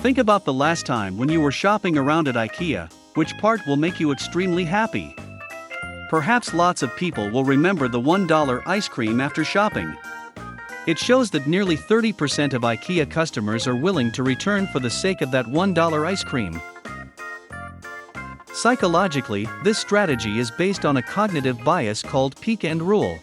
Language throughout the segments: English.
Think about the last time when you were shopping around at IKEA. Which part will make you extremely happy? Perhaps lots of people will remember the $1 ice cream after shopping. It shows that nearly 30% of IKEA customers are willing to return for the sake of that $1 ice cream. Psychologically, this strategy is based on a cognitive bias called peak-end rule.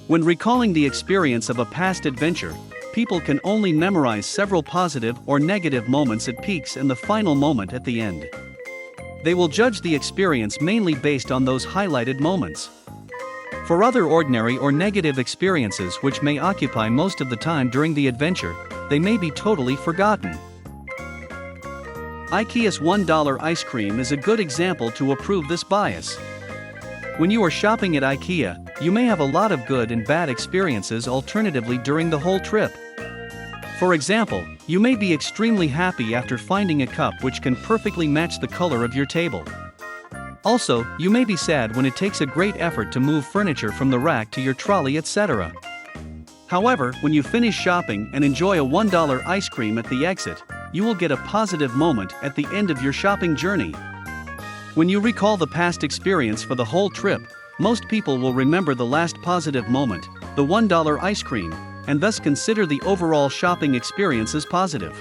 When recalling the experience of a past adventure, people can only memorize several positive or negative moments at peaks and the final moment at the end. They will judge the experience mainly based on those highlighted moments. For other ordinary or negative experiences which may occupy most of the time during the adventure, they may be totally forgotten. IKEA's $1 ice cream is a good example to prove this bias. When you are shopping at IKEA, you may have a lot of good and bad experiences alternatively during the whole trip. For example, you may be extremely happy after finding a cup which can perfectly match the color of your table. Also, you may be sad when it takes a great effort to move furniture from the rack to your trolley, etc. However, when you finish shopping and enjoy a $1 ice cream at the exit, you will get a positive moment at the end of your shopping journey. When you recall the past experience for the whole trip, most people will remember the last positive moment, the $1 ice cream, and thus consider the overall shopping experience as positive.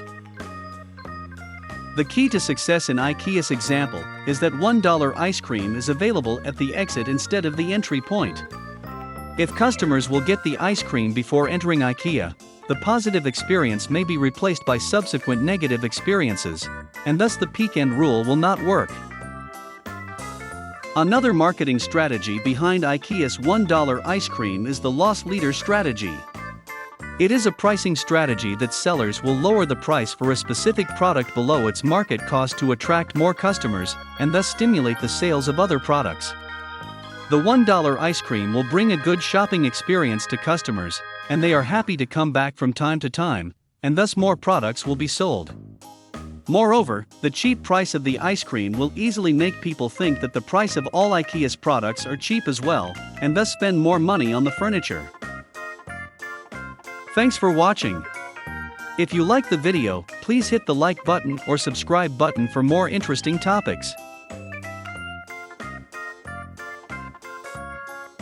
The key to success in IKEA's example is that $1 ice cream is available at the exit instead of the entry point. If customers will get the ice cream before entering IKEA, the positive experience may be replaced by subsequent negative experiences, and thus the peak-end rule will not work. Another marketing strategy behind IKEA's $1 ice cream is the loss leader strategy. It is a pricing strategy that sellers will lower the price for a specific product below its market cost to attract more customers and thus stimulate the sales of other products. The $1 ice cream will bring a good shopping experience to customers, and they are happy to come back from time to time, and thus more products will be sold. Moreover, the cheap price of the ice cream will easily make people think that the price of all IKEA's products are cheap as well, and thus spend more money on the furniture. Thanks for watching. If you like the video, please hit the like button or subscribe button for more interesting topics.